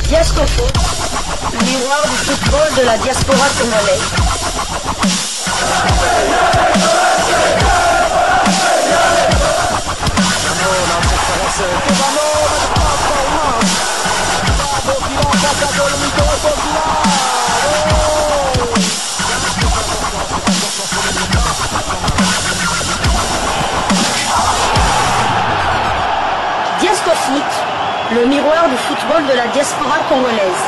Diascofoot, miroir du football de la diaspora congolaise. Diascofoot, le miroir du football de la diaspora congolaise.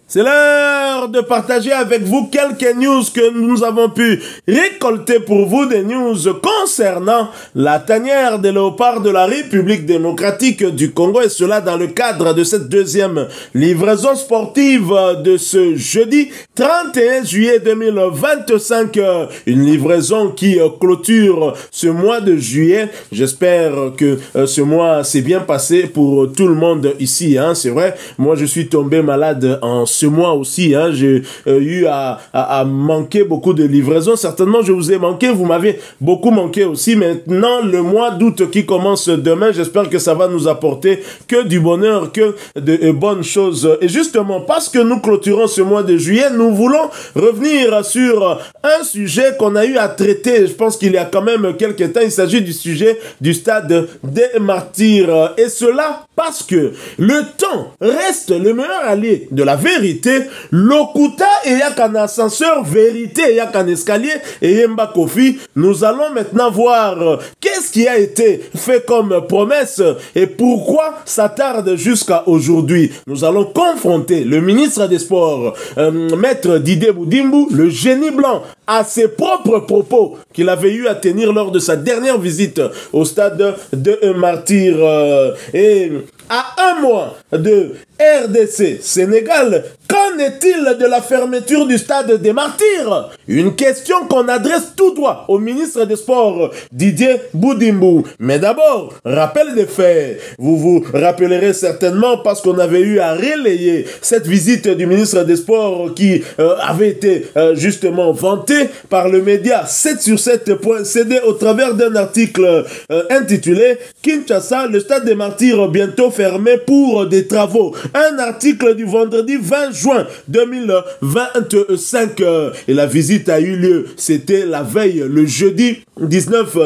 C'est l'heure de partager avec vous quelques news que nous avons pu récolter pour vous, des news concernant la tanière des léopards de la République démocratique du Congo, et cela dans le cadre de cette deuxième livraison sportive de ce jeudi 31 juillet 2025, une livraison qui clôture ce mois de juillet. J'espère que ce mois s'est bien passé pour tout le monde ici, hein. C'est vrai, moi je suis tombé malade en ce mois aussi, hein. J'ai eu à manquer beaucoup de livraisons. Certainement, je vous ai manqué, vous m'avez beaucoup manqué aussi. Maintenant, le mois d'août qui commence demain, j'espère que ça va nous apporter que du bonheur, que de bonnes choses. Et justement, parce que nous clôturons ce mois de juillet, nous voulons revenir sur un sujet qu'on a eu à traiter. Je pense qu'il y a quand même quelques temps. Il s'agit du sujet du stade des martyrs. Et cela parce que le temps reste le meilleur allié de la vérité. Lokuta et y'a qu'un ascenseur, vérité et y'a qu'un escalier et yemba kofi. Nous allons maintenant voir qu'est-ce qui a été fait comme promesse et pourquoi ça tarde jusqu'à aujourd'hui. Nous allons confronter le ministre des Sports, Maître Didier Boudimbu, le génie blanc, à ses propres propos qu'il avait eu à tenir lors de sa dernière visite au stade de Martyrs. Et à un mois de RDC Sénégal, qu'en est-il de la fermeture du stade des Martyrs? Une question qu'on adresse tout droit au ministre des Sports, Didier Boudimbu. Mais d'abord, rappel des faits. Vous vous rappellerez certainement parce qu'on avait eu à relayer cette visite du ministre des Sports qui avait été justement vantée par le média 7sur7.cd au travers d'un article intitulé Kinshasa, le stade des Martyrs bientôt fermé pour des travaux. Un article du vendredi 20 juin 2025. Et la visite a eu lieu, c'était la veille, le jeudi 19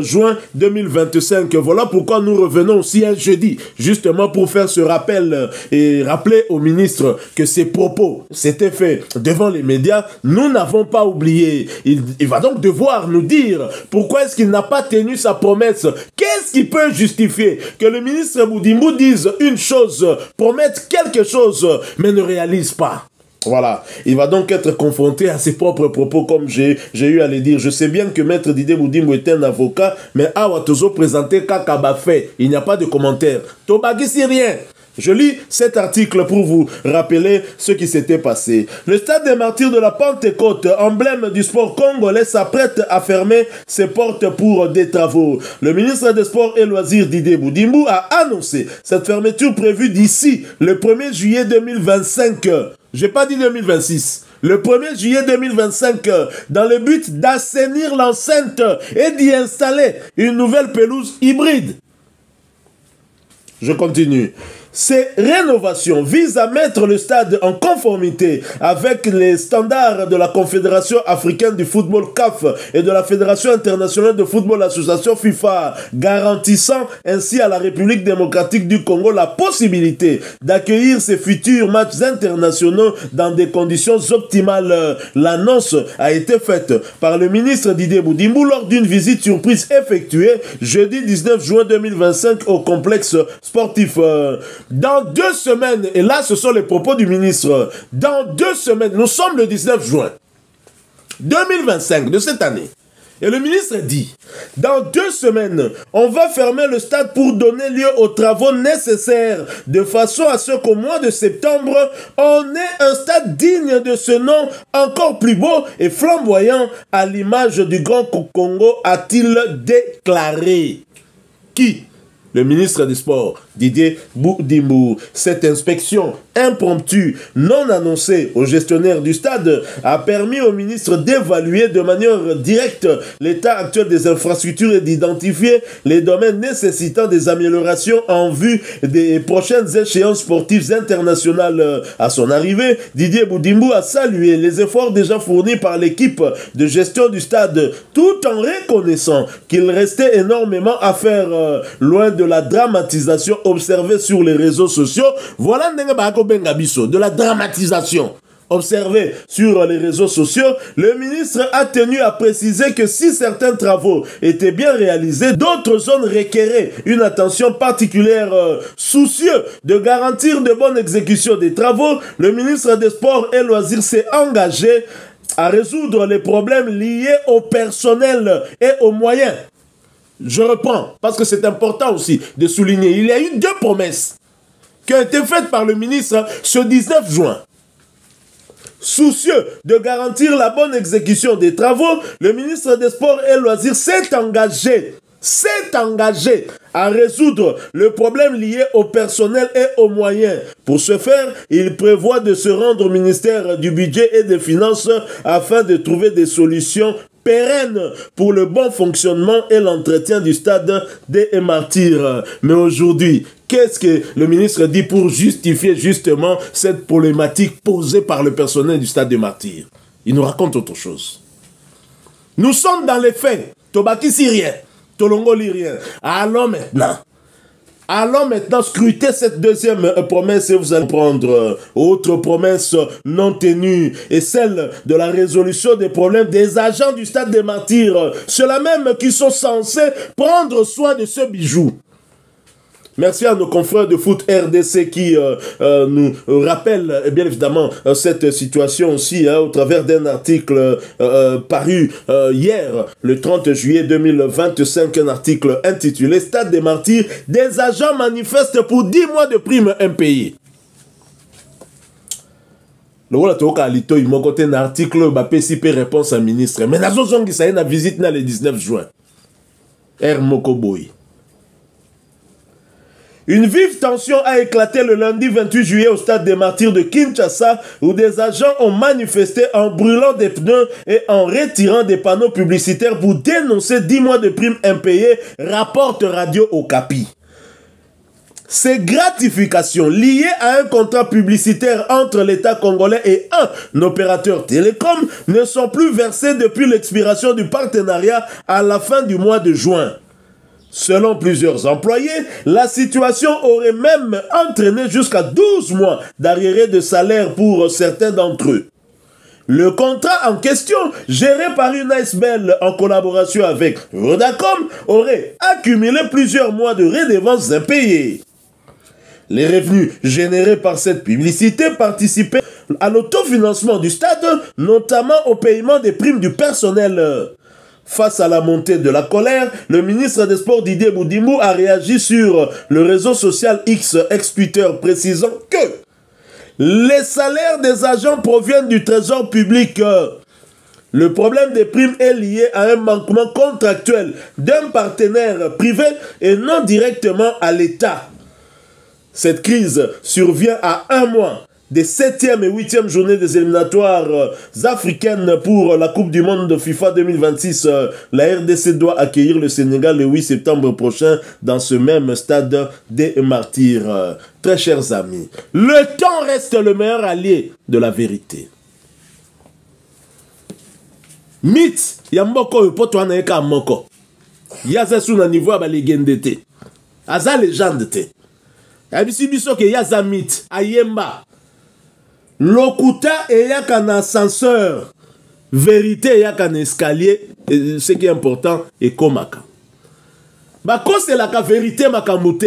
juin 2025. Voilà pourquoi nous revenons aussi un jeudi, justement pour faire ce rappel et rappeler au ministre que ses propos s'étaient faits devant les médias. Nous n'avons pas oublié. Il va donc devoir nous dire pourquoi est-ce qu'il n'a pas tenu sa promesse. Qu'est-ce qui peut justifier que le ministre Boudimbu dise une chose, promette quelque chose, mais ne réalise pas? Voilà, il va donc être confronté à ses propres propos, comme j'ai eu à le dire. Je sais bien que Maître Didier Boudimbu est un avocat, mais Awatozo présenté Kakaba fait. Il n'y a pas de commentaire. Tobagi, c'est rien. Je lis cet article pour vous rappeler ce qui s'était passé. Le stade des Martyrs de la Pentecôte, emblème du sport congolais, s'apprête à fermer ses portes pour des travaux. Le ministre des Sports et Loisirs, Didier Boudimbu, a annoncé cette fermeture prévue d'ici le 1er juillet 2025. J'ai pas dit 2026. Le 1er juillet 2025, dans le but d'assainir l'enceinte et d'y installer une nouvelle pelouse hybride. Je continue. Ces rénovations visent à mettre le stade en conformité avec les standards de la Confédération africaine du football CAF et de la Fédération internationale de football association FIFA, garantissant ainsi à la République démocratique du Congo la possibilité d'accueillir ses futurs matchs internationaux dans des conditions optimales. L'annonce a été faite par le ministre Didier Boudimbu lors d'une visite surprise effectuée jeudi 19 juin 2025 au complexe sportif. Dans 2 semaines, et là ce sont les propos du ministre, dans 2 semaines, nous sommes le 19 juin 2025 de cette année, et le ministre dit, dans 2 semaines, on va fermer le stade pour donner lieu aux travaux nécessaires, de façon à ce qu'au mois de septembre, on ait un stade digne de ce nom, encore plus beau et flamboyant, à l'image du Grand Congo, a-t-il déclaré. Qui? le ministre des Sports, Didier Boudimou. Cette inspection impromptue, non annoncée au gestionnaire du stade, a permis au ministre d'évaluer de manière directe l'état actuel des infrastructures et d'identifier les domaines nécessitant des améliorations en vue des prochaines échéances sportives internationales. À son arrivée, Didier Boudimou a salué les efforts déjà fournis par l'équipe de gestion du stade, tout en reconnaissant qu'il restait énormément à faire loin de la dramatisation observée sur les réseaux sociaux. Voilà de la dramatisation observée sur les réseaux sociaux. Le ministre a tenu à préciser que si certains travaux étaient bien réalisés, d'autres zones requéraient une attention particulière. Soucieux de garantir de bonnes exécutions des travaux, le ministre des Sports et Loisirs s'est engagé à résoudre les problèmes liés au personnel et aux moyens. Je reprends, parce que c'est important aussi de souligner. Il y a eu 2 promesses qui ont été faites par le ministre ce 19 juin. Soucieux de garantir la bonne exécution des travaux, le ministre des Sports et Loisirs s'est engagé à résoudre le problème lié au personnel et aux moyens. Pour ce faire, il prévoit de se rendre au ministère du Budget et des Finances afin de trouver des solutions pérennes pour le bon fonctionnement et l'entretien du stade des Martyrs. Mais aujourd'hui, qu'est-ce que le ministre dit pour justifier justement cette problématique posée par le personnel du stade des Martyrs? Il nous raconte autre chose. Nous sommes dans les faits. Tobaki Syrien. Tolongoli rien. Allons maintenant scruter cette deuxième promesse et vous allez prendre autre promesse non tenue et celle de la résolution des problèmes des agents du stade des Martyrs. Ceux-là même qui sont censés prendre soin de ce bijou. Merci à nos confrères de foot RDC qui nous rappellent bien évidemment cette situation aussi au travers d'un article paru hier, le 30 juillet 2025, un article intitulé « Stade des Martyrs, des agents manifestent pour 10 mois de prime impayée ». Le rôle de mon côté un article PCP réponse à ministre. Mais la zone qui s'est visite le 19 juin. R. Mokoboy. Une vive tension a éclaté le lundi 28 juillet au stade des Martyrs de Kinshasa où des agents ont manifesté en brûlant des pneus et en retirant des panneaux publicitaires pour dénoncer 10 mois de primes impayées, rapporte Radio Okapi. Ces gratifications liées à un contrat publicitaire entre l'État congolais et un opérateur télécom ne sont plus versées depuis l'expiration du partenariat à la fin du mois de juin. Selon plusieurs employés, la situation aurait même entraîné jusqu'à 12 mois d'arriérés de salaire pour certains d'entre eux. Le contrat en question, géré par une ASBL en collaboration avec Vodacom, aurait accumulé plusieurs mois de redevances impayées. Les revenus générés par cette publicité participaient à l'autofinancement du stade, notamment au paiement des primes du personnel. Face à la montée de la colère, le ministre des Sports Didier Boudimou a réagi sur le réseau social X ex-Twitter précisant que les salaires des agents proviennent du trésor public. Le problème des primes est lié à un manquement contractuel d'un partenaire privé et non directement à l'État. Cette crise survient à 1 mois des 7e et 8e journées des éliminatoires africaines pour la Coupe du Monde de FIFA 2026. La RDC doit accueillir le Sénégal le 8 septembre prochain dans ce même stade des Martyrs. Très chers amis, le temps reste le meilleur allié de la vérité. Mythe, yamboko yopoto anaeka moko. Yaza suna niveau à légende te. Aza légende te. Yabisi biso ke yaza mythe, ayemba. Lokuta eyaka na ascenseur, vérité eyaka na escalier, et ce qui est important est komaka. Bako c'est la vérité makamute.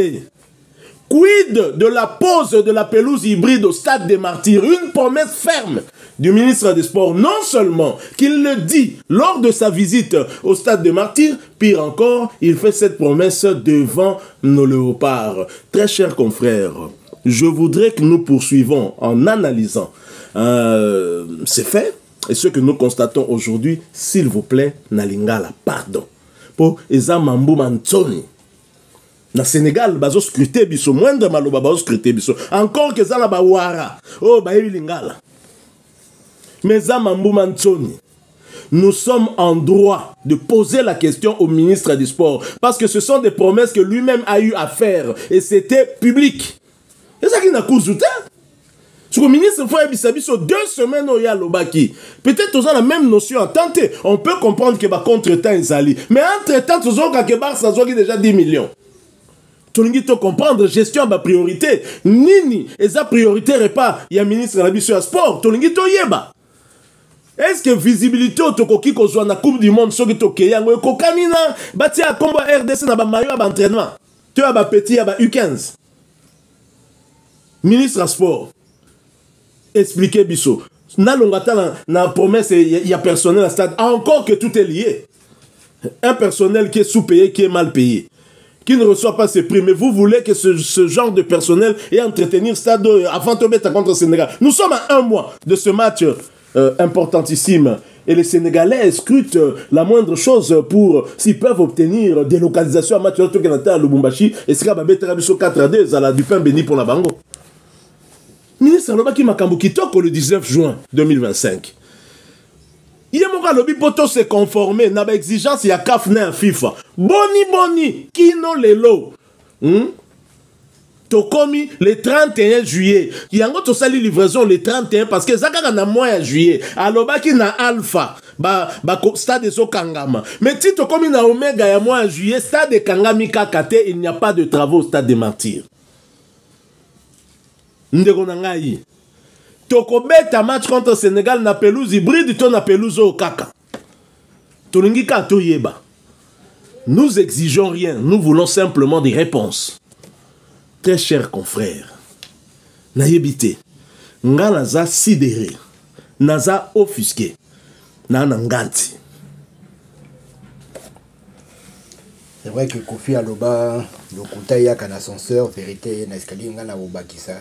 Quid de la pose de la pelouse hybride au stade des Martyrs? Une promesse ferme du ministre des Sports, non seulement qu'il le dit lors de sa visite au stade des Martyrs, pire encore, il fait cette promesse devant nos léopards. Très chers confrères, je voudrais que nous poursuivons en analysant ces faits et ce que nous constatons aujourd'hui, s'il vous plaît, Nalingala, pardon. Pour Eza Mambu Mantoni. Na Sénégal, bazo scruter biso, moindre maloba bazo scruter biso. Encore que ça na ba wara. Oh, ba lingala. Mais ça Mambouma Ntsoni. Nous sommes en droit de poser la question au ministre du Sport. Parce que ce sont des promesses que lui-même a eu à faire. Et c'était public. C'est ça qui n'a pas coûté. Sur le ministre, il faut abisso 2 semaines au Yalobaki. Peut-être qu'ils ont la même notion à tenter. On peut comprendre que contre-temps ils allient. Mais entre-temps, ils ont déjà 10 millions. Tu dois comprendre, gestion à priorité. Nini, et sa priorité n'est pas, il y a un ministre de la sport. Tu dois yeba. Est-ce que visibilité au Tokoki qu'on soit dans la Coupe du Monde, ce qui est OK, yango kokamina, bati a combo RDC na ba maillot ba entraînement. Tu as ba petit a ba U15. Ministre de sport. Expliquez biso. Na longata na promesse il y a personnel à stade encore que tout est lié. Un personnel qui est sous-payé, qui est mal payé, qui ne reçoit pas ses prix. Mais vous voulez que ce genre de personnel ait entretenir stade avant de mettre contre le Sénégal. Nous sommes à 1 mois de ce match importantissime. Et les Sénégalais scrutent la moindre chose pour s'ils peuvent obtenir des localisations à match à Lubumbashi. Et ce qu'il y a 4-2 à la du pain béni pour la Bango. Ministre Alobaki Makambo Kitoko le 19 juin 2025. Il y a mon lobby poto se conformer n'a pas exigence il y a CAF na FIFA. Boni kino lelo. Tokomi le 31 juillet. Il y a un sali livraison le 31 parce que Zaka na mois juillet. Alobaki na Alpha. Stade de Kangama. Mais si Tokomi na Omega ya mois juillet, stade de Kangami Kakate, il n'y a pas de travaux au stade des Martyrs. Ndeko nangai. Toko beta match contre Sénégal na pelouse hybride to na pelouse au kaka. Tolingi ka to yeba. Nous exigeons rien, nous voulons simplement des réponses. Très chers confrères, na yebite. Nga naza sidéré. Naza offusqué. Na nanganti. C'est vrai que Kofi Aloba, le Koutaya kan ascenseur, vérité, na escalier ngana obakisa.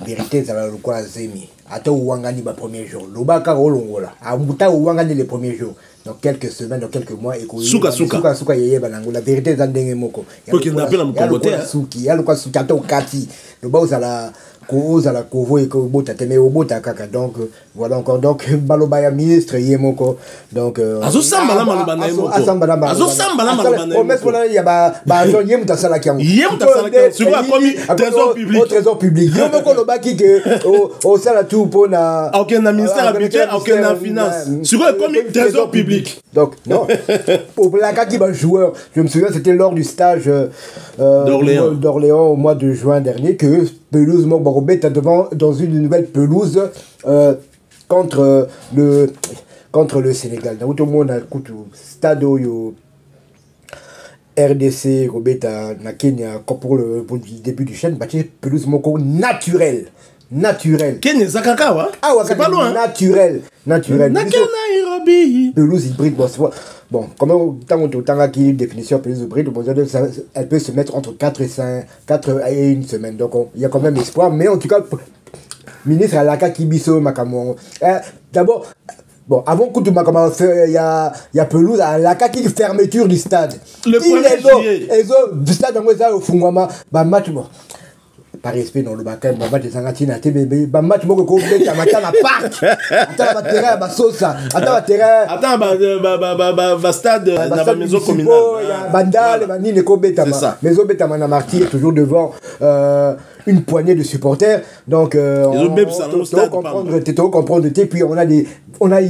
Vérité ça va le quoi zemi. Ata ouangani ba premier jour. Lobaka olongola. Amuta ouangani les premiers jours. Dans quelques semaines, dans quelques mois et Souka yeye banango. La vérité zandenge moko. Faut qu'il n'appelle mon comboté. Souki, ya lokwa souki ata okati. Loba uzala la kovo et kobota teme obota kaka. Donc voilà encore donc baloba ya ministre yemoko. Donc azosamba la maloba na yemoko. Azosamba la maloba na yemoko. Promesse pour ya ba jean yem tasala kiango. Yem tasala kiango. Sur la commis trésor public. Au trésor public. Yemoko lobaki que au sala tout pour na aucun ministère habitué, aucun finance. Sur la commis trésor public. Donc non. Pour la kaki ba joueur, je me souviens c'était lors du stage d'Orléans au mois de juin dernier que pelouse Mogbogobet devant dans une nouvelle pelouse contre le Sénégal. Dans tout le monde a stade RDC Robeta na Kenya pour le début du chêne, pelouse moko naturelle. Kenya Zakakawa. Ah ouais, c'est pas loin. Naturel. Nairobi. Pelouse hybride, bon, comment tant qu'il définition pelouse hybride, elle peut se mettre entre 4 et 1 semaine. Donc il y a quand même espoir, mais en tout cas ministre Alaka Kibiso Makamon. D'abord bon, avant que tu m'as commencé, il y a pelouse à la fermeture du stade. Le premier juillet. Le stade au Fungwama, match bon. Par respect dans le bac, match de Sangatina, match moko ko beta match na parc. Attends terrain ba sosa, attends terrain. Attends stade na ba maison communale. Bandal banine ko beta ma. Maison beta na martyr toujours devant une poignée de supporters. Donc comprendre puis on a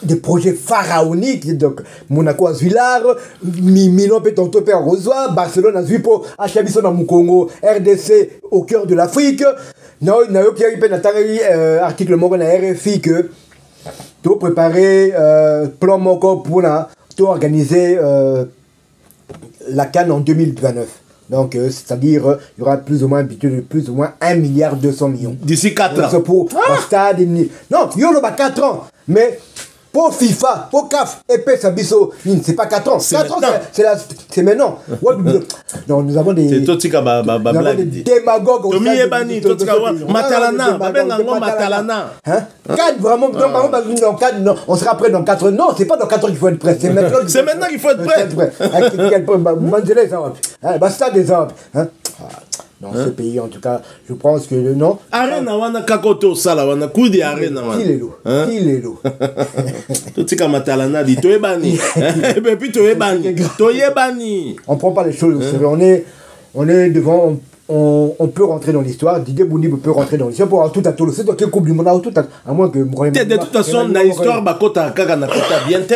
des projets pharaoniques, donc Monaco Azuilar, Milan Pétonto Père Rosoa, Barcelone Azuipo, Achabiso dans Mukongo, RDC au cœur de l'Afrique. Non, il y a eu article Morgan à RFI que tu préparer plan Moko pour organiser la CAN en 2029. Donc, c'est-à-dire, il y aura plus ou moins 1,2 milliard d'ici 4 ans. Pour un stade. Non, il y aura 4 ans. Mais pour FIFA, pour CAF, épée Sabiso, c'est pas 4 ans. 4 ans, c'est maintenant. Non, nous avons des démagogues. Matalana, Matalana. Vraiment, on sera prêt dans 4 ans. Non, c'est pas dans 4 ans qu'il faut être prêt. C'est maintenant qu'il faut être prêt. Basta des exemples. Dans ce pays, en tout cas, je pense que non. Arena wana kakoto sala wana kudi arena wana. Qui est l'eau? Totika matalana di toyebani. Et puis toyebani. On prend pas les choses au sérieux. On est devant. On peut rentrer dans l'histoire. Didier Boundimbo peut rentrer dans l'histoire pour avoir tout à tout. C'est toi qui coupe du monde à moins que. De toute façon, dans l'histoire, bakota kaka na kota bien te.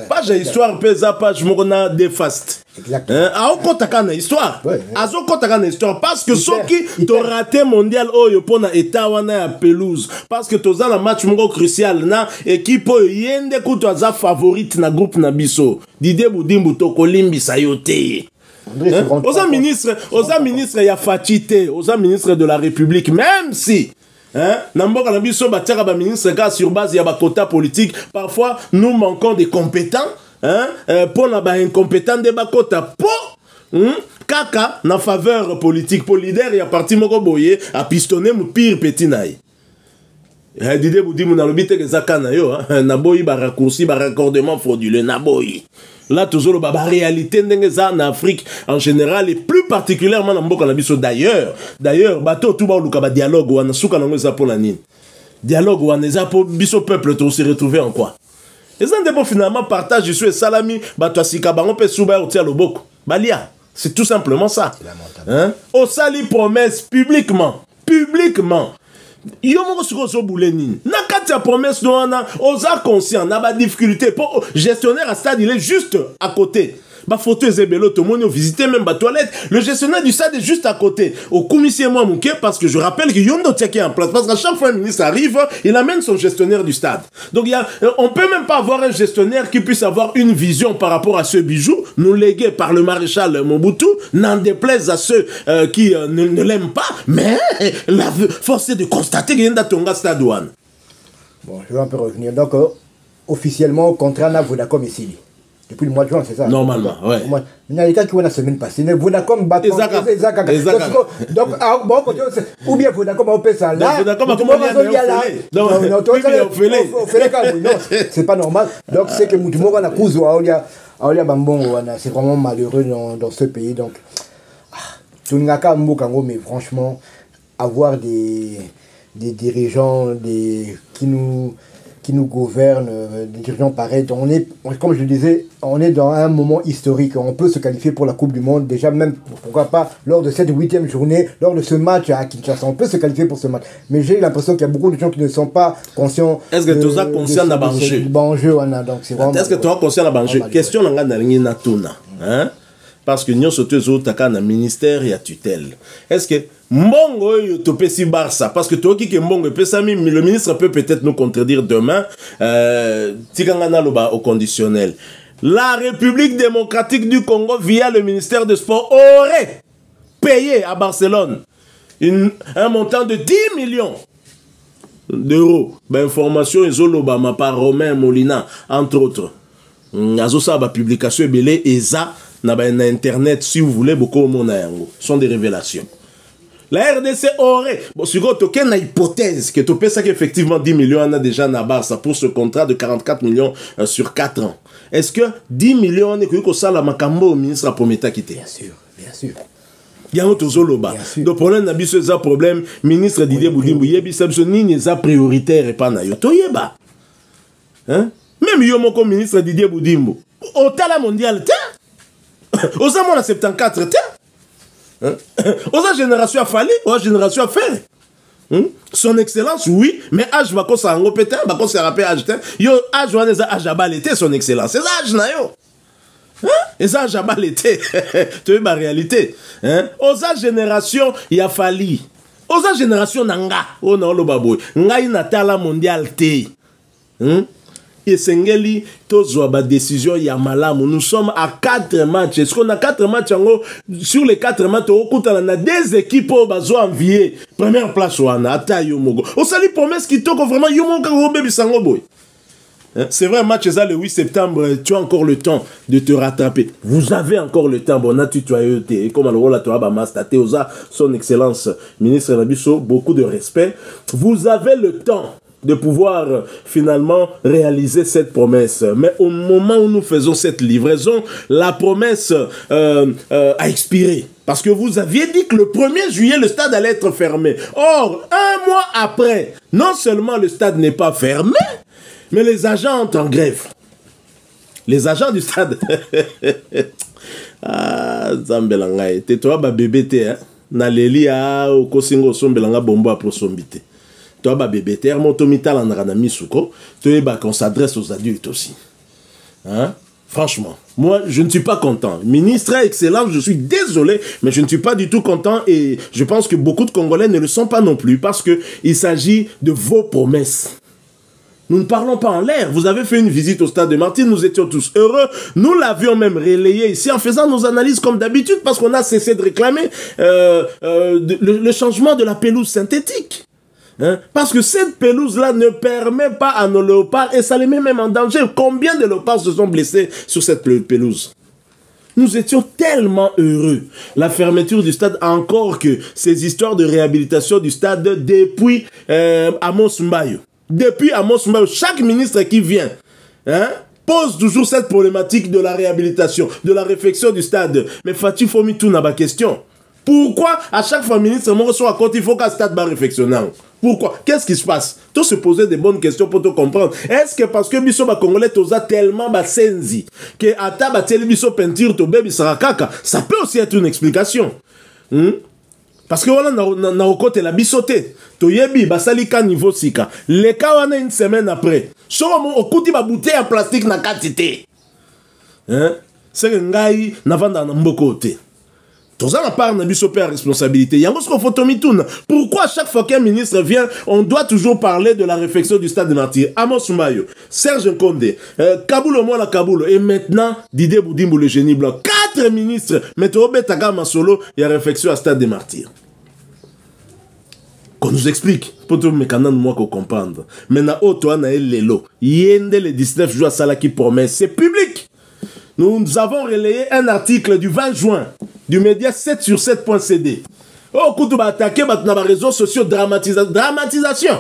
Page histoire pesa page mona défaste. Exactement. A kota na histoire. Azo kota na histoire parce que ceux qui t'ont raté mondial oyo pona état wana ya pelouse parce que toza na match moko crucial na équipe yende kuto aza favorite na groupe na biso. Didier Boundimbo to kolimbisa yo te. Aux ministres ya fatité, aux ministres de la République, même si Namboka na biso batiaka ba ministre ka sur base ya ba quota politique, parfois nous manquons des compétents pour na ba incompétents de ba quota pour kaka na faveur politique pour leader ya parti moko boye a pistonner mu pire petit naï. Didier Boundimbo na lobite ke zakana yo na boyi ba raccourci ba raccordement frauduleux na boyi. Là, toujours la réalité en Afrique en général et plus particulièrement dans Mboka Nabiso d'ailleurs. D'ailleurs, bateau tout bas le dialogue ou en souka nango za pour la nine. Dialogue ou en eza pour biso peuple to se retrouver en quoi. Les gens finalement partagent je suis salami bato asika bango pe souba otia loboko. Balia, c'est tout simplement ça. Hein? Au sali promesse publiquement. Yo moko siko bouleni na kati ya promesse no wana oza conscient na ba difficulté pour gestionnaire à stade il est juste à côté ba photo ezebelo to moni visiter même ba toilette le gestionnaire du stade est juste à côté au commissaire moi mouké parce que je rappelle que yondo tiaki en place parce qu'à chaque fois un ministre arrive il amène son gestionnaire du stade donc il y a on peut même pas avoir un gestionnaire qui puisse avoir une vision par rapport à ce bijou nous légué par le maréchal Mobutu n'en déplaise à ceux qui ne l'aiment pas mais la force est de constater qu'il y a un tonga stade one. Bon je vais un peu revenir donc officiellement contrat na Vodacom ici. Depuis le mois de juin, c'est ça? Normalement, ouais. Il y a des cas qui vont la semaine passée. Vodacom bat donc, bon, ou bien Vodacom a fait ça là. Vodacom a non, c'est pas normal. Donc, c'est que Moutoumoro a cause Aolia Bambongo, c'est vraiment malheureux dans ce pays. Donc, Tuningaka Mbokango, mais franchement, avoir des dirigeants qui nous gouvernent, des dirigeants pareils. Comme je le disais, on est dans un moment historique. On peut se qualifier pour la Coupe du Monde. Déjà, même, pourquoi pas, lors de cette 8e journée, lors de ce match à Kinshasa, on peut se qualifier pour ce match. Mais j'ai l'impression qu'il y a beaucoup de gens qui ne sont pas conscients. Est-ce que tu es conscient de l'enjeu? Est-ce que tu es conscient de l'enjeu? Question de hein? Parce que nous sommes tous dans le ministère et à tutelle. Est-ce que Mbongo yo topesi Barça parce que toi qui Mbongo pesami le ministre peut peut-être nous contredire demain tikangana loba au conditionnel. La République démocratique du Congo via le ministère des Sports aurait payé à Barcelone un montant de 10 millions d'euros. Ben information izoloba ma par Romain Molina entre autres. Azo sa ba publication belé eza na internet si vous voulez beaucoup mon sont des révélations. La RDC aurait, bon, si vous avez une hypothèse que tu penses qu'effectivement 10 millions on a déjà na Barça pour ce contrat de 44 millions sur 4 ans. Est-ce que 10 millions on est que ça la makambo au ministre a promis à quitter? Bien sûr. Il y a un autre zoloba. Donc problème n'a pas ce problème ministre Didier Boundimbo yebi sabsoni n'est prioritaire et pas na yo. Toyeba. Hein? Même yo mon ministre Didier Boundimbo. Au tala mondial aux amours à 74 aux génération a fallu aux génération a fait son excellence oui mais âge va qu'on s'en répète va qu'on se rappelle âge yo âge on est âge abalité son excellence c'est âge na yo et ça âge abalité tu es ma réalité aux génération il a fallu aux génération nanga on a le baboy ngai natala mondial té et Sengeli, tozwa ba décision ya malamu. Nous sommes à 4 matchs. Est-ce qu'on a 4 matchs sur les 4 matchs, on a des équipes qui ont envié. Première place, on a Ata Yomogo. On s'allie promesse qui toque vraiment Yomogo Baby Sango Boy. C'est vrai, match ça le 8 septembre, tu as encore le temps de te rattraper. Vous avez encore le temps. Bon, tu as été comme alors là, tu as mastaté son excellence ministre Nabiso, beaucoup de respect. Vous avez le temps de pouvoir finalement réaliser cette promesse. Mais au moment où nous faisons cette livraison, la promesse a expiré. Parce que vous aviez dit que le 1er juillet, le stade allait être fermé. Or, un mois après, non seulement le stade n'est pas fermé, mais les agents sont en grève. Les agents du stade. Ah, Zambelangai. Toi, bébé, hein? Naleli a au kosingo sombelanga bombo a prosombité. Toi, bébé, motomita landrana misuko. Toi, qu'on s'adresse aux adultes aussi. Hein? Franchement, moi, je ne suis pas content. Ministre excellent, je suis désolé, mais je ne suis pas du tout content et je pense que beaucoup de Congolais ne le sont pas non plus parce qu'il s'agit de vos promesses. Nous ne parlons pas en l'air. Vous avez fait une visite au stade de Martyrs, nous étions tous heureux. Nous l'avions même relayé ici en faisant nos analyses comme d'habitude parce qu'on a cessé de réclamer le changement de la pelouse synthétique. Hein? Parce que cette pelouse-là ne permet pas à nos léopards et ça les met même en danger. Combien de léopards se sont blessés sur cette pelouse? Nous étions tellement heureux. La fermeture du stade, encore que ces histoires de réhabilitation du stade depuis Amos Mbayo. Depuis Amos Mbayo, chaque ministre qui vient pose toujours cette problématique de la réhabilitation, de la réfection du stade. Mais Fatih Fomi tout n'a pas question. Pourquoi à chaque fois ministre mon reçoit à côté, il faut qu'un stade va réfectionner? Pourquoi? Qu'est-ce qui se passe? Tout se poser des bonnes questions pour te comprendre. Est-ce que parce que biso ba congolais toza tellement ba senzi que ata ba teli biso peinture to baby sarakaka, ça peut aussi être une explication. Parce que voilà na côté la bisoté to yebi ba salika niveau sika. Le cas wana une semaine après. So mo okuti ba bouteille en plastique na quantité. C'est que ngai na vanda na mbokoté. Tous en part n'a biso père responsabilité. Pourquoi à chaque fois qu'un ministre vient, on doit toujours parler de la réflexion du stade de Martyrs? Amos Mbayo, Serge Nkondé, Kaboul Mola Kaboul et maintenant Didier Boudimbo le génie blanc. 4 ministres, Météo Betaka Masolo et la réflexion à stade de Martyrs. Qu'on nous explique, pour tout le mécanisme moi qu'on comprendre. Maintenant, toi na lelo, yende le 19 jours à Salaki promesse, c'est public. Nous avons relayé un article du 20 juin du média 7sur7.cd. Oh, quand tu vas attaquer, tu as des réseaux sociaux dramatisation.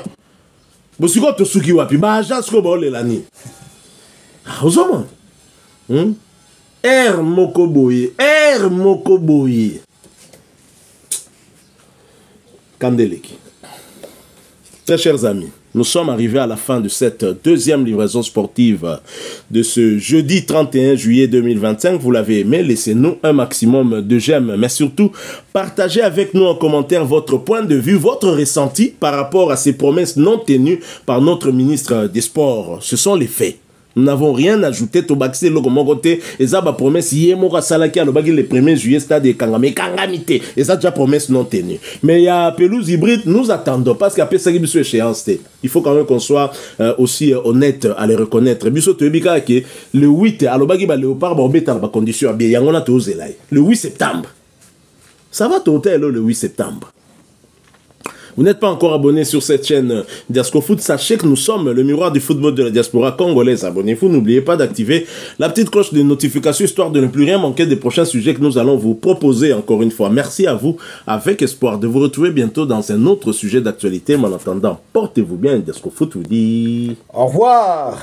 Bon, si tu as des wapi, agence ko ba lelani. Ozoma. Mokoboye, Mokoboye. Kandeleki. Très chers amis, nous sommes arrivés à la fin de cette deuxième livraison sportive de ce jeudi 31 juillet 2025. Vous l'avez aimé, laissez-nous un maximum de j'aime, mais surtout, partagez avec nous en commentaire votre point de vue, votre ressenti par rapport à ces promesses non tenues par notre ministre des Sports. Ce sont les faits. Nous n'avons rien ajouté. Tobaxé le côté et ça va promesse yemora salaki le bagil le 1er juillet stade de Kangame Kangamité et ça déjà promesse non tenue. Mais il y a pelouse hybride, nous attendons parce qu'après ça qui échéance. Il faut quand même qu'on soit aussi honnête à les reconnaître. Biso tebika que le 8 à le bagil ba léopard ba obeta ba condition bien yangona to zelai. Le 8 septembre. Ça va t'ôter le 8 septembre. Vous n'êtes pas encore abonné sur cette chaîne Diasco Foot, sachez que nous sommes le miroir du football de la diaspora congolaise. Abonnez-vous, n'oubliez pas d'activer la petite cloche de notification histoire de ne plus rien manquer des prochains sujets que nous allons vous proposer encore une fois. Merci à vous, avec espoir de vous retrouver bientôt dans un autre sujet d'actualité. Mais en attendant, portez-vous bien, Diasco Foot vous dit... Au revoir.